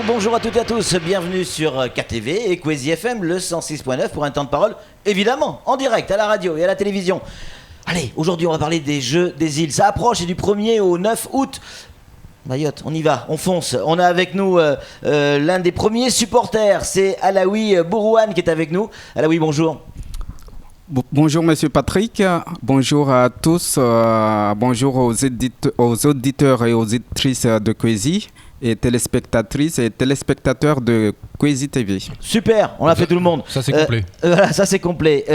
Bonjour à toutes et à tous, bienvenue sur KTV et Kwezi FM, le 106.9 pour un temps de parole, évidemment, en direct, à la radio et à la télévision. Allez, aujourd'hui on va parler des Jeux des îles, ça approche, et du 1er au 9 août. Mayotte, on y va, on fonce. On a avec nous l'un des premiers supporters, c'est Alaoui Bourouane qui est avec nous. Alaoui, bonjour. Bonjour Monsieur Patrick, bonjour à tous, bonjour aux auditeurs et aux auditrices de Kwezi et téléspectatrices et téléspectateurs de Kwezi TV. Super, on l'a fait tout le monde. Ça c'est complet. Voilà, ça c'est complet.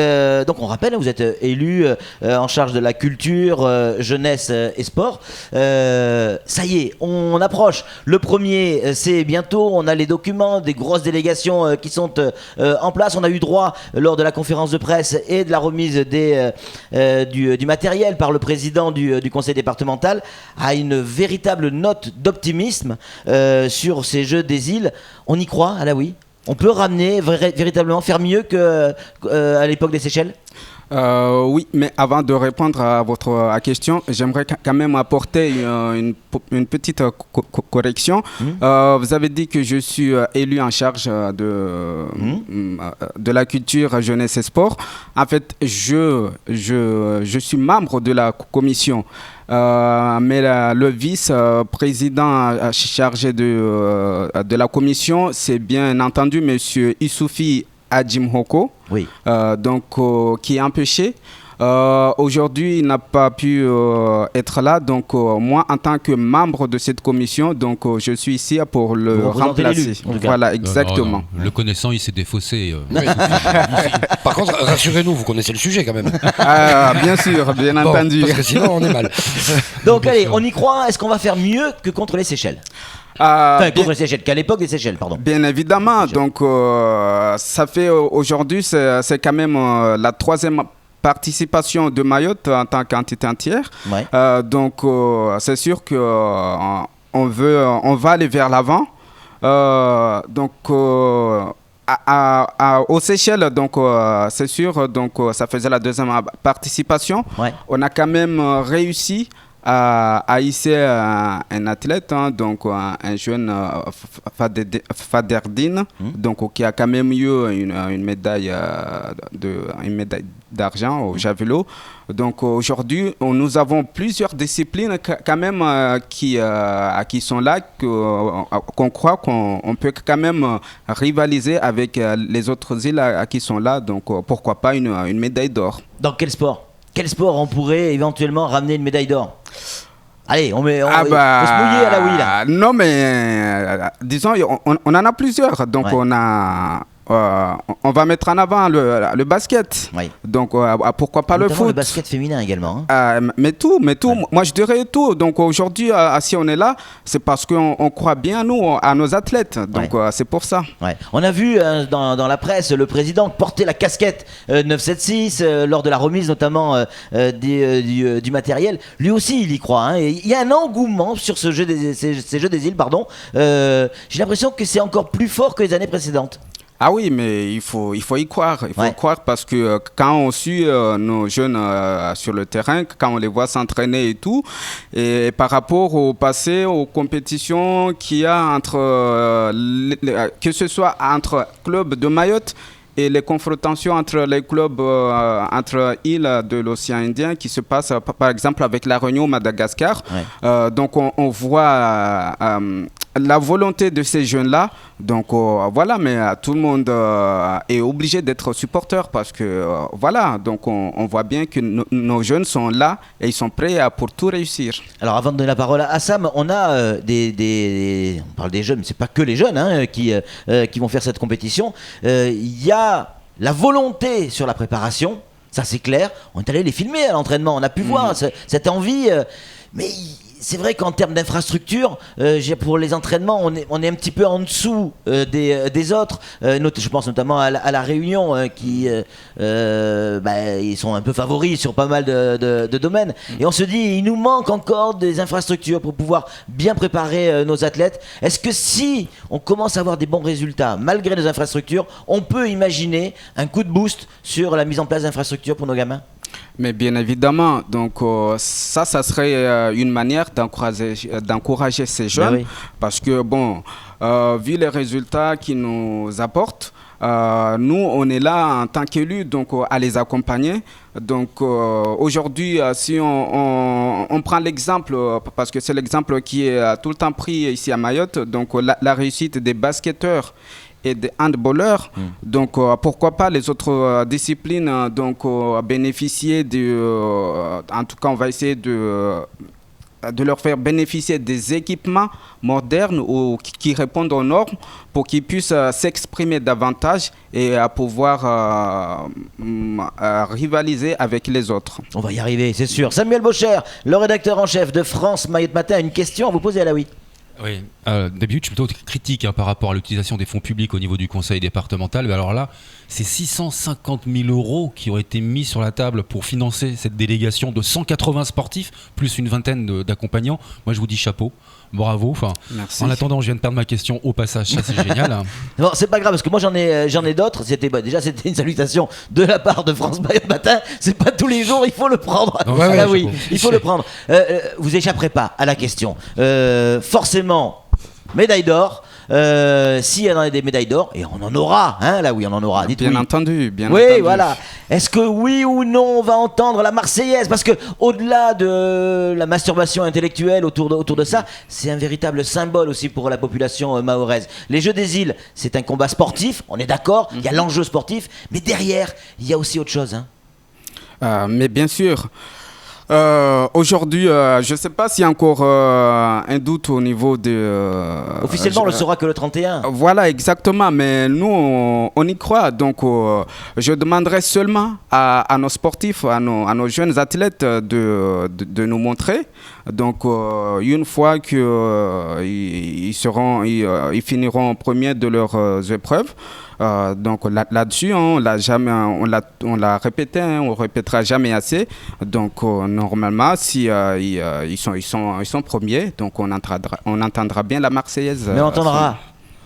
Donc on rappelle, vous êtes élu en charge de la culture, jeunesse et sport. Ça y est, on approche. Le premier, c'est bientôt. On a les documents, des grosses délégations qui sont en place. On a eu droit lors de la conférence de presse et de la remise du matériel par le président du conseil départemental à une véritable note d'optimisme sur ces Jeux des îles. On y croit, Alaoui? On peut ramener véritablement, faire mieux qu'à l'époque des Seychelles? Oui, mais avant de répondre à votre question, j'aimerais quand même apporter une petite correction. Vous avez dit que je suis élu en charge de la culture, jeunesse et sport. En fait, je suis membre de la commission. Mais le vice-président chargé de la commission, c'est bien entendu M. Issoufi Adjimhoko, oui. Qui est empêché. Aujourd'hui, il n'a pas pu être là. Donc, moi, en tant que membre de cette commission, je suis ici pour le remplacer. Voilà, exactement. Non. Le connaissant, il s'est défaussé. Par contre, rassurez-nous, vous connaissez le sujet quand même. Bien sûr, bien entendu. Parce que sinon, on est mal. Donc, allez, on y croit. Est-ce qu'on va faire mieux que contre les Seychelles? Contre les Seychelles, qu'à l'époque des Seychelles, pardon. Bien évidemment. Donc, ça fait aujourd'hui, c'est quand même la troisième participation de Mayotte en tant qu'entité entière. Ouais. C'est sûr qu'on va aller vers l'avant. Aux Seychelles, c'est sûr, ça faisait la deuxième participation. Ouais. On a quand même réussi à hisser un athlète, un jeune Faderdine, qui a quand même eu une médaille d'argent au javelot. Donc aujourd'hui, nous avons plusieurs disciplines quand même qui sont là, qu'on croit qu'on peut quand même rivaliser avec les autres îles qui sont là. Donc pourquoi pas une médaille d'or. Dans quel sport? Quel sport on pourrait éventuellement ramener une médaille d'or? Allez, faut se mouiller à la oui là. Non mais disons, on en a plusieurs. Donc ouais. On va mettre en avant le basket. Oui. Donc pourquoi pas notamment le foot? Le basket féminin également. Hein. Mais tout. Ouais. Moi je dirais tout. Donc aujourd'hui, si on est là, c'est parce qu'on croit bien à nos athlètes. Donc ouais. C'est pour ça. Ouais. On a vu dans la presse le président porter la casquette 976 lors de la remise notamment du matériel. Lui aussi, il y croit. Hein. Et il y a un engouement sur ces Jeux des îles. Pardon. J'ai l'impression que c'est encore plus fort que les années précédentes. Ah oui, mais il faut y croire. Il faut y croire parce que quand on suit nos jeunes sur le terrain, quand on les voit s'entraîner et tout, et par rapport au passé, aux compétitions qu'il y a que ce soit entre clubs de Mayotte et les confrontations entre les clubs entre îles de l'océan Indien qui se passent par exemple avec La Réunion au Madagascar. Ouais. On voit la volonté de ces jeunes-là. Donc voilà, mais tout le monde est obligé d'être supporter parce que donc on voit bien que nos jeunes sont là et ils sont prêts pour tout réussir. Alors avant de donner la parole à Sam, on a on parle des jeunes, mais c'est pas que les jeunes qui vont faire cette compétition. Il y a la volonté sur la préparation, ça c'est clair. On est allé les filmer à l'entraînement, on a pu voir cette envie, mais c'est vrai qu'en termes d'infrastructure, pour les entraînements, on est un petit peu en dessous des autres. Je pense notamment à la Réunion, qui ils sont un peu favoris sur pas mal de domaines. Et on se dit, il nous manque encore des infrastructures pour pouvoir bien préparer nos athlètes. Est-ce que si on commence à avoir des bons résultats, malgré nos infrastructures, on peut imaginer un coup de boost sur la mise en place d'infrastructures pour nos gamins ? Mais bien évidemment, donc ça serait une manière d'encourager ces jeunes, oui. parce que bon, vu les résultats qu'ils nous apportent, nous on est là en tant qu'élus, donc à les accompagner. Donc aujourd'hui, si on prend l'exemple, parce que c'est l'exemple qui est tout le temps pris ici à Mayotte, donc la réussite des basketteurs et des handballeurs. Donc pourquoi pas les autres disciplines bénéficier en tout cas on va essayer de leur faire bénéficier des équipements modernes ou qui répondent aux normes pour qu'ils puissent s'exprimer davantage et à pouvoir rivaliser avec les autres. On va y arriver, c'est sûr. Samuel Bocher, le rédacteur en chef de France Mayotte Matin, a une question à vous poser à la oui. Oui, d'habitude je suis plutôt critique par rapport à l'utilisation des fonds publics au niveau du conseil départemental, mais alors là, c'est 650 000 € qui ont été mis sur la table pour financer cette délégation de 180 sportifs, plus une vingtaine d'accompagnants. Moi je vous dis chapeau, bravo. Enfin, merci. En attendant, je viens de perdre ma question au passage, ça c'est génial. Hein. Non, c'est pas grave parce que moi j'en ai d'autres. Déjà c'était une salutation de la part de France Mayotte Matin. C'est pas tous les jours, il faut le prendre. Ouais, Ah oui, chapeau. il faut le prendre. Vous échapperez pas à la question. Forcément, médaille d'or. S'il y en a des médailles d'or, et on en aura, hein, là oui, on en aura. Dites Bien oui. entendu, bien Oui, entendu. voilà. Est-ce que oui ou non on va entendre la Marseillaise? Parce que au-delà de la masturbation intellectuelle autour de ça, c'est un véritable symbole aussi pour la population mahoraise. Les Jeux des îles, c'est un combat sportif, on est d'accord, il y a l'enjeu sportif, mais derrière, il y a aussi autre chose. Hein. Mais bien sûr. Aujourd'hui, je ne sais pas s'il y a encore un doute au niveau de... Officiellement, on le saura que le 31. Voilà, exactement. Mais nous, on y croit. Donc, je demanderai seulement à nos sportifs, à nos jeunes athlètes de nous montrer. Donc, une fois qu'ils finiront premiers de leurs épreuves, donc là-dessus, on l'a répété, on répétera jamais assez. Donc normalement, si ils sont premiers, donc on entendra bien la Marseillaise. Mais on entendra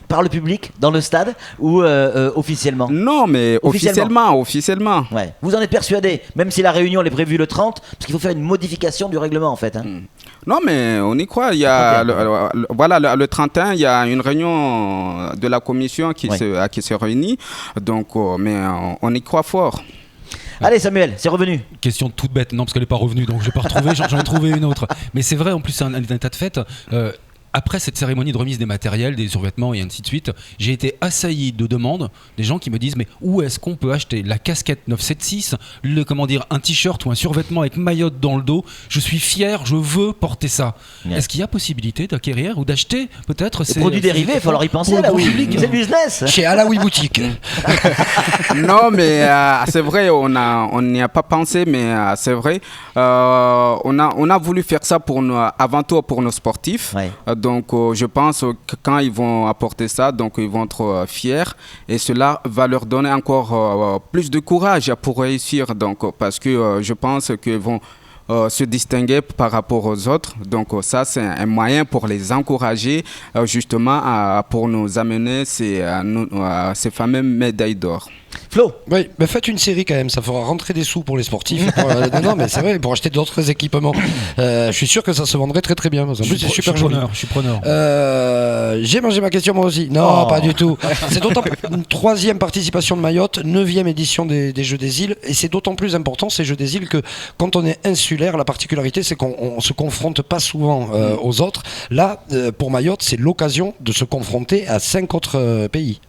par le public, dans le stade ou officiellement? Non, mais officiellement. Ouais. Vous en êtes persuadé, même si la réunion est prévue le 30, parce qu'il faut faire une modification du règlement en fait. Hein. Non, mais on y croit. Il y a le 31, il y a une réunion de la commission qui se réunit. Donc, mais on y croit fort. Allez Samuel, c'est revenu. Question toute bête, non parce qu'elle n'est pas revenue, donc je vais pas retrouver, j'en ai trouvé une autre. Mais c'est vrai, en plus c'est un état de fait. Après cette cérémonie de remise des matériels, des survêtements et ainsi de suite, j'ai été assailli de demandes, des gens qui me disent mais où est-ce qu'on peut acheter la casquette 976, un t-shirt ou un survêtement avec Mayotte dans le dos, je suis fier, je veux porter ça. Ouais. Est-ce qu'il y a possibilité d'acquérir ou d'acheter peut-être ces produits dérivés, il faut leur y penser là, oui. C'est le business. Chez Alaoui Boutique. Non, mais c'est vrai, on n'y a pas pensé, mais c'est vrai. On a voulu faire ça avant tout pour nos sportifs. Ouais. Donc, je pense que quand ils vont apporter ça, donc ils vont être fiers et cela va leur donner encore plus de courage pour réussir. Donc, parce que je pense qu'ils vont se distinguer par rapport aux autres. Donc, ça, c'est un moyen pour les encourager, justement, pour nous amener ces fameuses médailles d'or. Flo. Oui, mais faites une série quand même, ça fera rentrer des sous pour les sportifs. Non, mais c'est vrai, pour acheter d'autres équipements. Je suis sûr que ça se vendrait très très bien. En plus, c'est super joli. Je suis preneur. J'ai mangé ma question moi aussi. Non, pas du tout. C'est d'autant une 3e participation de Mayotte, 9e édition des Jeux des îles. Et c'est d'autant plus important ces Jeux des îles que quand on est insulaire, la particularité c'est qu'on se confronte pas souvent aux autres. Là, pour Mayotte, c'est l'occasion de se confronter à 5 autres pays.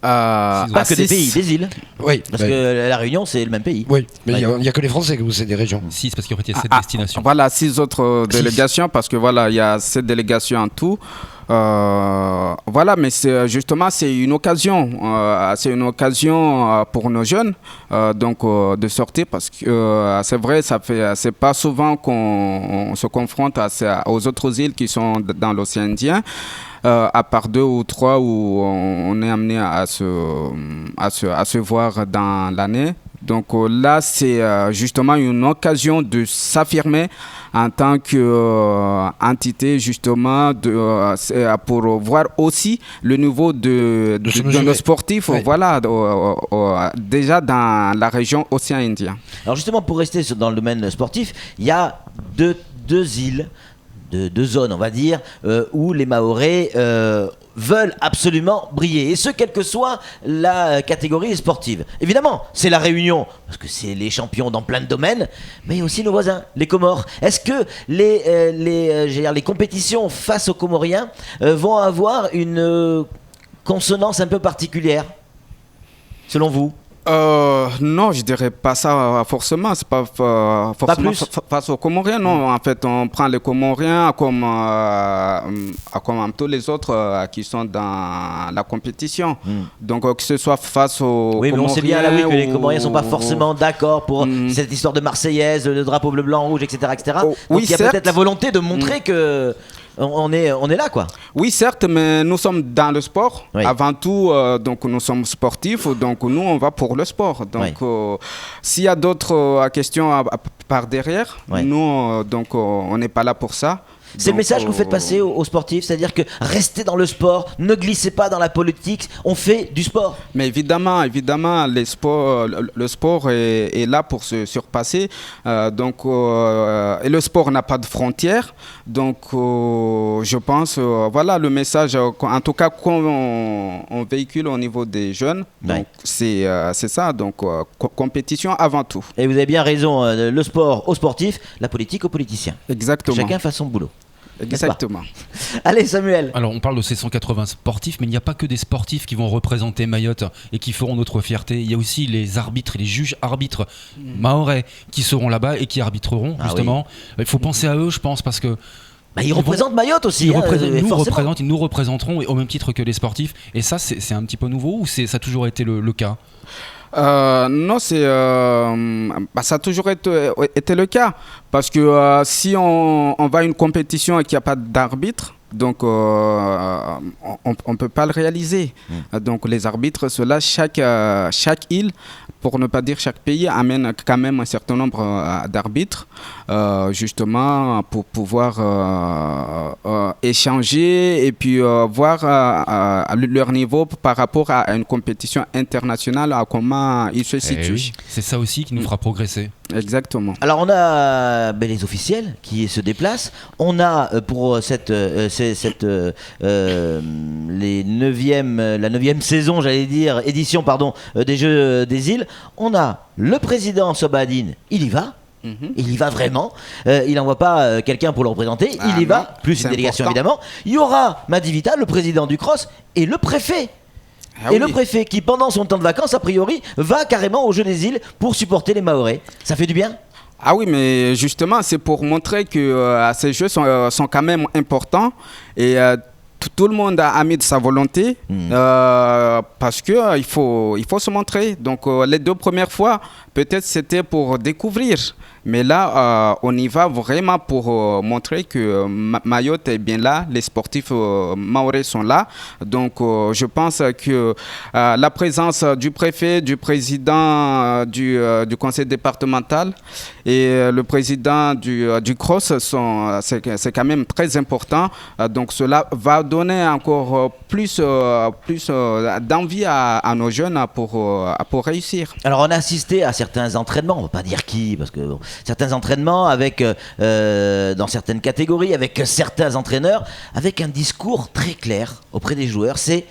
Pas que des pays, des îles. Oui. Parce que la Réunion, c'est le même pays. Oui, mais il n'y a que les Français où c'est des régions. 6, parce qu'il y a 7 destinations. Voilà, 6 autres délégations, parce que voilà, il y a 7 délégations en tout. Voilà, mais c'est une occasion. C'est une occasion pour nos jeunes de sortir, parce que c'est vrai, c'est pas souvent qu'on se confronte aux autres îles qui sont dans l'océan Indien. À part 2 ou 3 où on est amené à se voir dans l'année. Donc là, c'est justement une occasion de s'affirmer en tant qu'entité, justement, pour voir aussi le niveau de nos sportifs, Oui. voilà, déjà dans la région Océan Indien. Alors justement, pour rester dans le domaine sportif, il y a deux îles, deux zones, on va dire, où les Mahorais veulent absolument briller. Et ce, quelle que soit la catégorie sportive. Évidemment, c'est la Réunion, parce que c'est les champions dans plein de domaines, mais il y a aussi nos voisins, les Comores. Est-ce que les compétitions face aux Comoriens vont avoir une consonance un peu particulière, selon vous? Non, je dirais pas ça forcément. C'est pas forcément plus face aux Comoriens. Non, en fait, on prend les Comoriens comme tous les autres qui sont dans la compétition. Donc, que ce soit face aux Oui, mais on Comoriens sait bien là, oui, que les Comoriens ne sont pas ou- forcément d'accord pour cette histoire de Marseillaise, le drapeau bleu, blanc, rouge, etc. etc. Oh, Donc oui, il y a certes. peut-être la volonté de montrer que on est là, quoi. Oui, certes, mais nous sommes dans le sport. Oui. Avant tout, donc nous sommes sportifs, donc nous on va pour le sport. Donc s'il y a d'autres questions par derrière, Oui. nous donc on n'est pas là pour ça. C'est le Donc, message que vous faites passer aux sportifs, c'est-à-dire que restez dans le sport, ne glissez pas dans la politique, on fait du sport. Mais évidemment, le sport est là pour se surpasser. Et le sport n'a pas de frontières. Donc, je pense, voilà le message, en tout cas, qu'on véhicule au niveau des jeunes. Ouais. Donc, c'est ça. Donc, compétition avant tout. Et vous avez bien raison, le sport aux sportifs, la politique aux politiciens. Exactement. Chacun fait son boulot. Exactement. Allez, Samuel. Alors on parle de ces 180 sportifs, mais il n'y a pas que des sportifs qui vont représenter Mayotte et qui feront notre fierté. Il y a aussi les arbitres et les juges arbitres mahorais qui seront là-bas et qui arbitreront, Ah justement. Il faut penser à eux, je pense, parce que Bah, ils représentent Mayotte aussi. ils Forcément. nous représenteront au même titre que les sportifs. Et ça, c'est un petit peu nouveau ou ça a toujours été le cas? Non, ça a toujours été le cas. Parce que si on va à une compétition et qu'il n'y a pas d'arbitre, donc on ne peut pas le réaliser. Donc les arbitres, cela, chaque île, pour ne pas dire chaque pays, amène quand même un certain nombre d'arbitres, justement pour pouvoir échanger et puis voir leur niveau par rapport à une compétition internationale, à comment ils se situent. Oui. C'est ça aussi qui nous fera progresser. Exactement. Alors on a les officiels qui se déplacent. On a pour la 9e saison, j'allais dire, édition pardon, des Jeux des îles. On a le président Sobadine, il y va. Il y va vraiment. Il n'envoie pas quelqu'un pour le représenter. Il y va, plus une délégation important. évidemment. Il y aura Madi Vital, le président du CROSS, et le préfet. Ah Et oui. le préfet qui, pendant son temps de vacances, a priori, va carrément aux Jeux des îles pour supporter les Mahorais. Ça fait du bien? Ah oui, mais justement, c'est pour montrer que ces jeux sont quand même importants et tout le monde a mis de sa volonté parce que il faut se montrer. Donc les 2 premières fois, peut-être c'était pour découvrir. Mais là, on y va vraiment pour montrer que Mayotte est bien là, les sportifs mahorais sont là. Donc, je pense que la présence du préfet, du président du conseil départemental et le président du CROSS, c'est quand même très important. Donc, cela va donner encore plus d'envie à nos jeunes pour réussir. Alors on a assisté à certains entraînements, on va pas dire qui, parce que bon, certains entraînements avec dans certaines catégories, avec certains entraîneurs, avec un discours très clair auprès des joueurs, c'est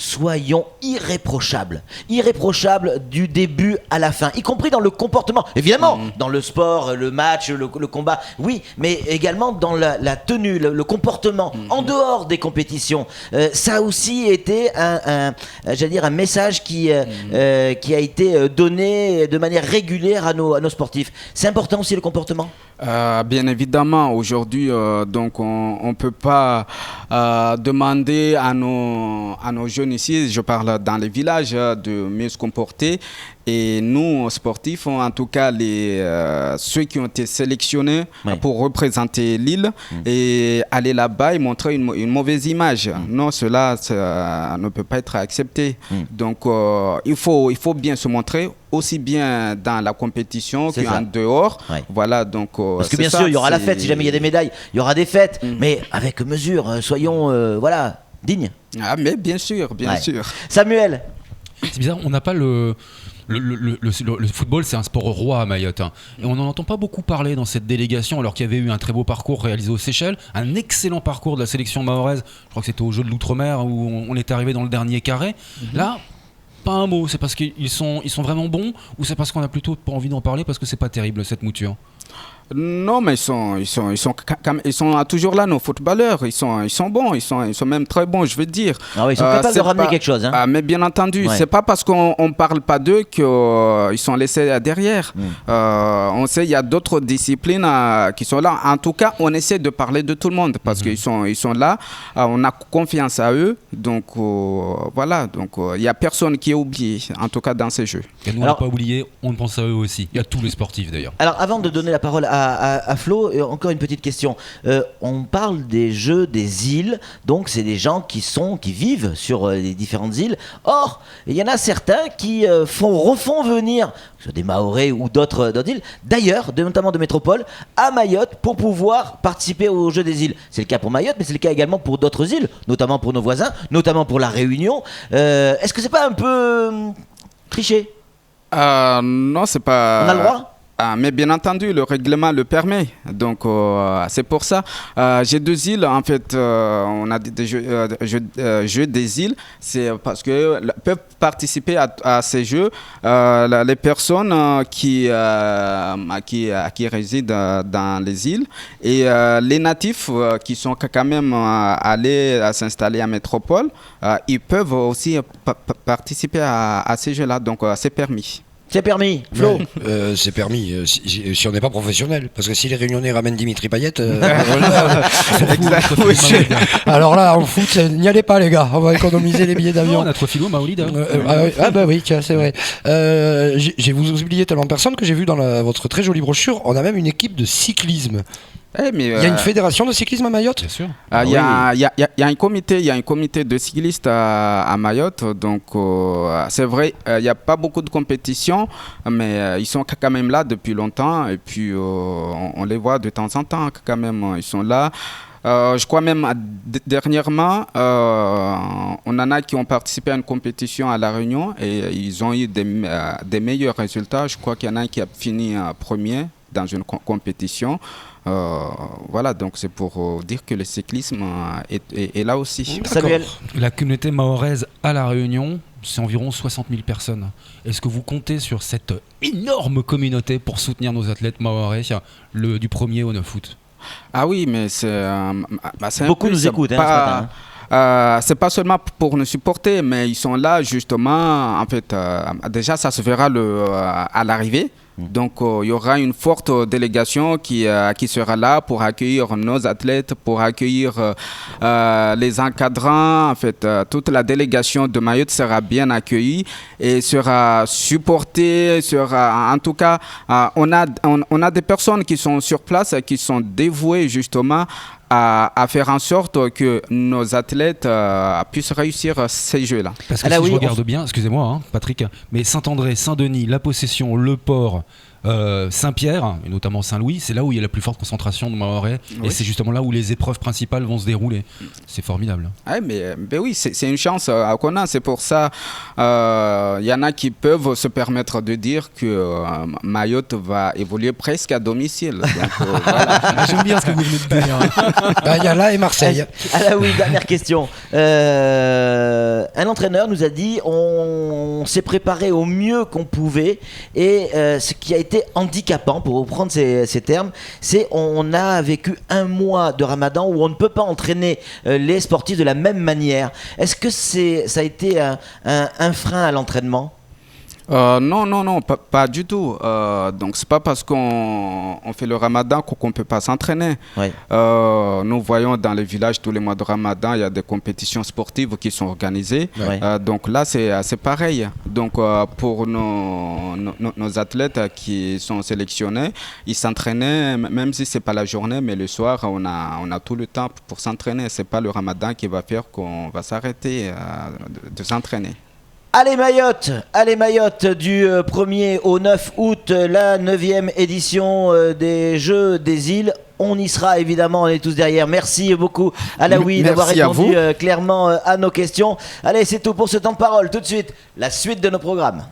soyons irréprochables. Irréprochables du début à la fin, y compris dans le comportement. Évidemment, dans le sport, le match, le combat, oui, mais également dans la tenue, le comportement, en dehors des compétitions. Ça a aussi été j'allais dire un message qui a été donné de manière régulière à nos sportifs. C'est important aussi le comportement. Bien évidemment, aujourd'hui, donc on peut pas demander à nos jeunes jeunes ici, je parle dans les villages, de mieux se comporter. Et nous, sportifs, en tout cas ceux qui ont été sélectionnés pour représenter l'île et aller là-bas et montrer une mauvaise image. Non, cela ça ne peut pas être accepté. Donc, il faut bien se montrer, aussi bien dans la compétition qu'en dehors. Voilà, donc, parce que bien sûr, il y aura la fête. Si jamais il y a des médailles, il y aura des fêtes. Mais avec mesure, soyons dignes. Ah, mais bien sûr, bien sûr. Samuel. C'est bizarre, on n'a pas le football, c'est un sport roi à Mayotte. Et on n'en entend pas beaucoup parler dans cette délégation, alors qu'il y avait eu un très beau parcours réalisé aux Seychelles, un excellent parcours de la sélection mahoraise. Je crois que c'était aux Jeux de l'Outre-mer où on est arrivé dans le dernier carré. Là, pas un mot. C'est parce qu'ils sont vraiment bons, ou c'est parce qu'on a plutôt pas envie d'en parler parce que c'est pas terrible cette mouture? Non, mais ils sont toujours là, nos footballeurs. Ils sont bons, ils sont même très bons, je veux dire. Ah oui, ils sont capables de ramener quelque chose. Mais bien entendu, c'est pas parce qu'on parle pas d'eux qu'ils sont laissés derrière. On sait, il y a d'autres disciplines qui sont là. En tout cas, on essaie de parler de tout le monde parce qu'ils sont là. On a confiance à eux. Donc voilà, donc il y a personne qui est oublié, en tout cas dans ces jeux. Et nous, on n'a pas oublié, on pense à eux aussi. Il y a tous les sportifs d'ailleurs. Alors, avant de donner la parole à Flo, encore une petite question. On parle des jeux des îles, donc c'est des gens qui vivent sur les différentes îles. Or, il y en a certains qui refont venir, que ce soit des Mahorais ou d'autres îles, d'ailleurs, notamment de métropole, à Mayotte pour pouvoir participer aux jeux des îles. C'est le cas pour Mayotte, mais c'est le cas également pour d'autres îles, notamment pour nos voisins, notamment pour la Réunion. Est-ce que c'est pas un peu triché? Non, c'est pas... On a le droit? Mais bien entendu, le règlement le permet. Donc, c'est pour ça. J'ai 2 îles, en fait. On a des jeux des îles. C'est parce que peuvent participer à ces jeux les personnes qui résident dans les îles et les natifs qui sont quand même allés s'installer à métropole. Ils peuvent aussi participer à ces jeux-là. Donc, c'est permis. C'est permis, Flo. C'est permis si on n'est pas professionnel. Parce que si les Réunionnais ramènent Dimitri Payet, alors là, en foot, n'y allez pas, les gars. On va économiser les billets d'avion. On a trop philo, Maolida. Bah oui, tiens, c'est vrai. J'ai vous oublié tellement de personnes que j'ai vu dans votre très jolie brochure. On a même une équipe de cyclisme. Il y a une fédération de cyclisme à Mayotte. Bien sûr. Il y a un comité de cyclistes à Mayotte. Donc c'est vrai, il n'y a pas beaucoup de compétitions, mais ils sont quand même là depuis longtemps. Et puis on les voit de temps en temps quand même. Ils sont là. Je crois même dernièrement, on en a qui ont participé à une compétition à La Réunion et ils ont eu des meilleurs résultats. Je crois qu'il y en a un qui a fini premier dans une compétition. Voilà, donc c'est pour dire que le cyclisme est là aussi. Samuel. La communauté mahoraise à La Réunion, c'est environ 60 000 personnes. Est-ce que vous comptez sur cette énorme communauté pour soutenir nos athlètes mahorais du 1er au 9 août? Ah oui, mais c'est beaucoup nous écoutent, ce matin. C'est pas seulement pour nous supporter, mais ils sont là justement. En fait, déjà, ça se verra à l'arrivée. Donc, il y aura une forte délégation qui sera là pour accueillir nos athlètes, pour accueillir les encadrants. En fait, toute la délégation de Mayotte sera bien accueillie et sera supportée. En tout cas, on a des personnes qui sont sur place, qui sont dévouées justement à faire en sorte que nos athlètes puissent réussir ces jeux-là. Parce que si je regarde bien, excusez-moi Patrick, mais Saint-André, Saint-Denis, La Possession, Le Port, Saint-Pierre, et notamment Saint-Louis, c'est là où il y a la plus forte concentration de Mahorais, et c'est justement là où les épreuves principales vont se dérouler. C'est formidable. Mais oui, c'est une chance qu'on a, c'est pour ça il y en a qui peuvent se permettre de dire que Mayotte va évoluer presque à domicile. Donc, voilà. J'aime bien ce que vous venez de dire. Il y a là et Marseille. Oui, dernière question. Un entraîneur nous a dit on s'est préparé au mieux qu'on pouvait et ce qui a été handicapant, pour reprendre ces termes, c'est on a vécu un mois de Ramadan où on ne peut pas entraîner les sportifs de la même manière. Est-ce que ça a été un frein à l'entraînement ? Non, pas du tout. Donc, c'est pas parce qu'on fait le ramadan qu'on ne peut pas s'entraîner. Ouais. Nous voyons dans les villages, tous les mois de ramadan, il y a des compétitions sportives qui sont organisées. Ouais. Donc là, c'est pareil. Donc, pour nos athlètes qui sont sélectionnés, ils s'entraînaient, même si ce n'est pas la journée, mais le soir, on a tout le temps pour s'entraîner. Ce n'est pas le ramadan qui va faire qu'on va s'arrêter de s'entraîner. Allez Mayotte, du 1er au 9 août, la 9e édition des Jeux des îles. On y sera évidemment, on est tous derrière. Merci beaucoup Alaoui d'avoir répondu clairement à nos questions. Allez, c'est tout pour ce temps de parole. Tout de suite, la suite de nos programmes.